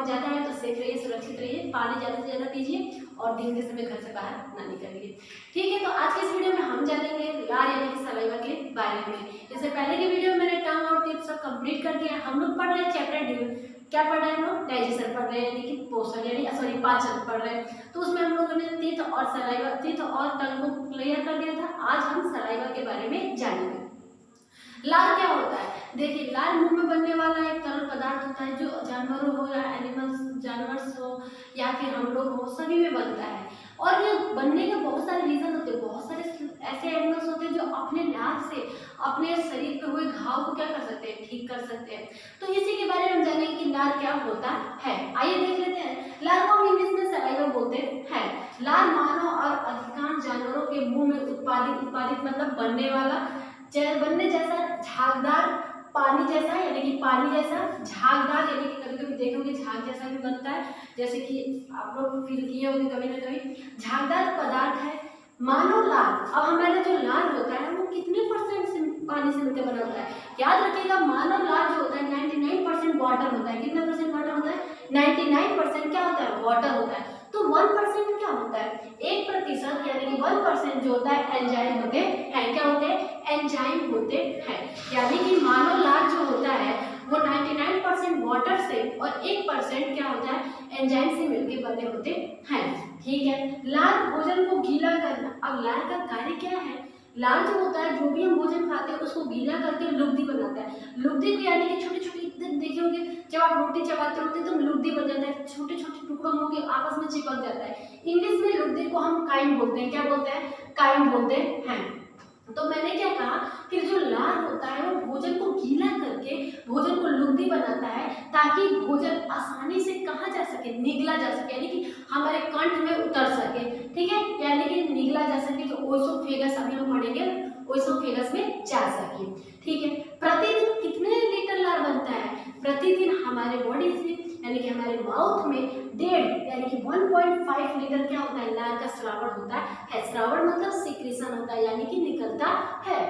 बहुत ज़्यादा है तो सेफ रहिए, सुरक्षित रहिए, पानी ज़्यादा से ज़्यादा पीजिए और दिन के समय घर से बाहर ना निकलिए। ठीक है, तो आज के इस वीडियो में हम जानेंगे लार यानी कि सलाइवा के बारे में। इससे पहले की वीडियो में मैंने टर्म और टिप्स सब कंप्लीट कर दिया। हम लोग पढ़ रहे हैं चैप्टर क्या पढ़ रहे हैं हम लोग, डाइजेशन पढ़ रहे हैं यानी कि पोषण यानी पाचन पढ़ रहे हैं। तो उसमें हम लोगों ने तीत और टंग को क्लियर कर दिया था। आज हम सलाइवा के बारे में जानेंगे। लार क्या होता है? देखिए, लार मुंह में बनने वाला एक तरल पदार्थ होता है जो जानवरों हो या जानवर हो या फिर हम लोग हो, सभी में बनता है। और ये बनने के बहुत सारे रीजन होते हैं। बहुत सारे ऐसे एनिमल्स होते हैं जो अपने लार से अपने शरीर पे हुए घाव को क्या कर सकते हैं, ठीक कर सकते हैं। तो इसी के बारे में हम जानेंगे कि लार क्या होता है। आइए देख लेते हैं। लार को हम इंग्लिश में सलाइवा बोलते हैं। लार मानव और अधिकांश जानवरों के मुंह में उत्पादित मतलब बनने जैसा झागदार पानी जैसा यानी कि पानी जैसा झागदार यानी कि कभी कभी देखोगे झाग जैसा भी बनता है, जैसे कि आप लोग फील किए होंगे कभी ना कभी। झागदार पदार्थ है। मानो लार, अब हमारा जो लार होता है वो कितने परसेंट से पानी से मिलकर बना होता है? याद रखिएगा, मानव लार जो होता है 99% वाटर होता है। कितना परसेंट वाटर होता है? 99% क्या होता है? वाटर होता है। तो 1% क्या होता है? 1% यानी कि 1% जो होता है एंजाइम होते हैं। क्या होते हैं? एंजाइम होते हैं। यानी कि मानव लार जो होता है वो 99% वाटर से और 1% क्या होता है? एंजाइम से मिलकर बने होते हैं। ठीक है। लार भोजन को गीला करना। अब लार का कार्य क्या है? लार जो होता है, जो भी हम भोजन खाते हैं उसको गीला करके लुगदी बनाता है। लुगदी को यानी कि छोटी छोटी देखे होंगे, जब आप रोटी चबाते होते तो लुगदी बन जाता है, छोटे छोटे टुकड़ों में होकर आपस में चिपक जाता है। इंग्लिश में लुगदी को हम काइंड बोलते हैं। क्या बोलते हैं? काइंड बोलते हैं। तो मैंने क्या कहा कि जो लार होता है वो भोजन को गीला करके भोजन को लुगदी बनाता है ताकि भोजन आसानी से कहाँ जा सके? निगला जा सके, यानी कि हमारे कंठ में उतर सके। ठीक है, यानी कि निगला जा सके। तो ओएसोफेगस अभी हम पढ़ेंगे, ओएसोफेगस में जा सके। ठीक है। प्रतिदिन कितने लीटर लार बनता है? प्रतिदिन हमारे बॉडी से यानी कि हमारे माउथ में 1.5 यानी कि 1.5 लीटर क्या होता है? लार का स्रावन होता है। स्रावन मतलब सिक्रीशन होता है, यानी कि निकलता है।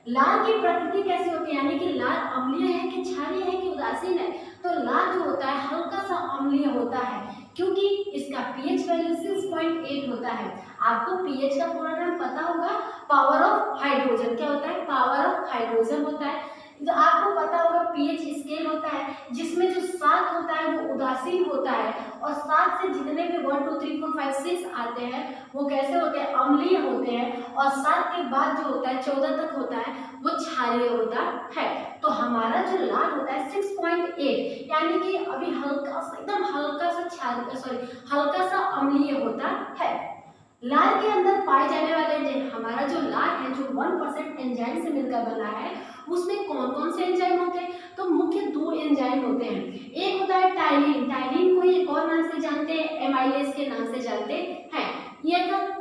लार की प्रकृति कैसी होती है? यानी कि लार अम्लीय है कि क्षारीय है कि उदासीन है? तो लार जो होता है हल्का सा अम्लीय होता है क्योंकि इसका पीएच वैल्यू 6.8 होता है। आपको पीएच का पूरा नाम पता होगा, पावर ऑफ हाइड्रोजन। क्या होता है? पावर ऑफ हाइड्रोजन होता है। जो आपको पता होगा पीएच स्केल होता है जिसमें जो 7 होता है वो उदासीन होता है और 7 से जितने भी 1 2 3 4 5 6 आते हैं वो कैसे होते हैं? अम्लीय होते हैं। और 7 के बाद जो होता है 14 तक होता है वो क्षारीय होता है। तो हमारा जो लार होता है 6.8 यानी कि अभी हल्का सा एकदम हल्का सा अम्लीय होता है। लार के अंदर पाए जाने वाले एंजाइम, हमारा जो लार है जो 1% एंजाइम से मिलकर बना है उसमें कौन कौन से एंजाइम होते हैं? तो मुख्य 2 एंजाइम होते हैं। एक होता है टाइलिन। टाइलिन को एक और नाम से जानते हैं, एमाइलेज के नाम से जानते हैं।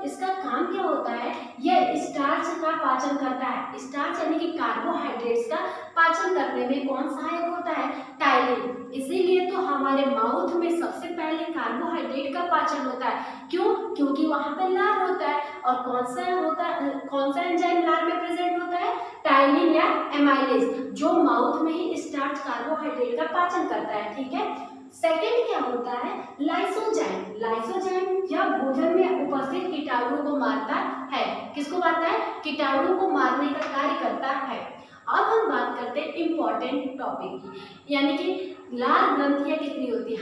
इसका काम क्या होता है? यह स्टार्च का पाचन करता है। स्टार्च यानी कि कार्बोहाइड्रेट्स का पाचन करने में कौन सहायक होता है? टाइलिन। इसीलिए तो हमारे माउथ में सबसे पहले कार्बोहाइड्रेट का पाचन होता है। क्यों? क्योंकि वहां पर लार होता है। और कौन सा एंजाइम लार में प्रेजेंट होता है? टाइलिन या एमाइलेज, जो माउथ में ही स्टार्च कार्बोहाइड्रेट का पाचन करता है। ठीक है। सेकेंड क्या होता है? लाइसोजाइम। लाइसोजाइम यह भोजन में उपस्थित कीटाणु को मारता है। किसको मारता है? कीटाणु को मारने का कार्य करता है। अब हम बात करते हैं इम्पोर्टेंट टॉपिक की, यानी कि लार ग्रंथियां कितनी होती है?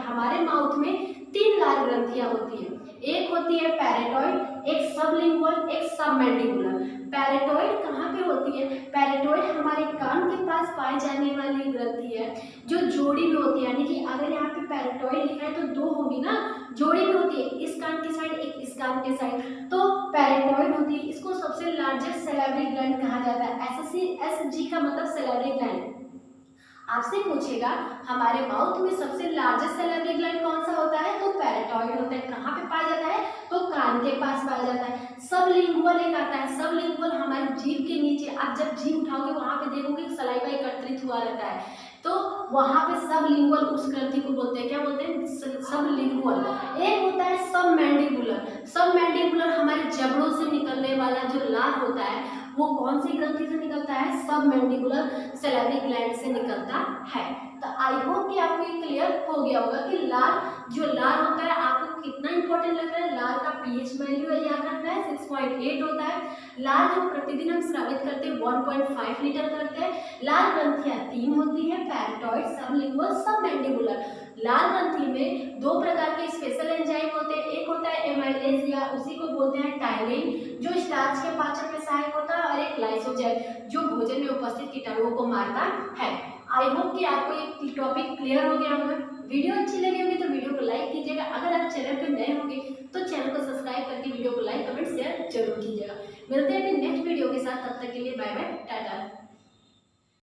हमारे माउथ में 3 लार ग्रंथियां होती है। एक होती है पैरेटॉइड, एक सबलिंगुअल, एक सबमैंडिबुलर। पैरेटॉइड कहाँ पे होती है? पैरेटॉइड हमारे कान के पास पाई जाने वाली ग्रंथि है जो जोड़ी में होती है। यानी कि अगर यहाँ पे पैरेटॉइड लिखा है तो 2 होगी ना, जोड़ी में होती है, इस कान के साइड एक इस कान के साइड, तो पैरेटॉइड होती है। इसको सबसे लार्जेस्ट सैलिवरी ग्लैंड कहा जाता है। SG का मतलब सैलिवरी ग्लैंड। आपसे पूछेगा हमारे माउथ में सबसे लार्जेस्ट सैलिवरी ग्लैंड कौन सा होता है? तो पैरेटॉइड होता है। कहाँ पे पाया जाता है? तो कान के पास पाया जाता है। सबलिंगुअल एक आता है। सबलिंगुअल हमारी जीभ के नीचे, आप जब जीभ उठाओगे वहां पे देखोगे सलाइवा एकत्रित हुआ रहता है, तो वहां पे सबलिंगुअल उस ग्रंथि को बोलते हैं। क्या बोलते हैं? सबलिंगुअल। एक होता है सबमैंडिबुलर। सबमैंडिबुलर हमारे जबड़ों से निकलने वाला जो लार होता है वो कौन सी ग्रंथि से निकलता है? सब मैंडिबुलर सैलिवरी ग्लैंड से निकलता है। तो आई होप कि आपको ये क्लियर हो गया होगा कि लार, जो लार होता है आपको कितना इंपॉर्टेंट लगता है। लार का पीएच वैल्यू याद रखना है 6.8 होता है। लार जो प्रतिदिन हम स्रावित करते हैं 1.5 लीटर करते हैं। लार ग्रंथियां 3 होती है, पैराटॉइड, सबलिंगुअल, सब मैंडिबुलर। लार ग्रंथि में 2 प्रकार के स्पेशल एंजाइम होते हैं। एक होता है एमाइलेज या उसी को बोलते हैं टाइलिन, जो स्टार्च के पाचन में सहायक होता है, और एक लाइसोजाइम जो भोजन में उपस्थित कीटाणुओं को मारता है। आई होप कि आपको ये टॉपिक क्लियर हो गया होगा। वीडियो अच्छी लगी होगी तो वीडियो को लाइक कीजिएगा। अगर आप चैनल पर नए होंगे तो चैनल को सब्सक्राइब करके वीडियो को लाइक, कमेंट, शेयर जरूर कीजिएगा। मिलते हैं अपने नेक्स्ट वीडियो के साथ, तब तक के लिए बाय बाय, टाटा।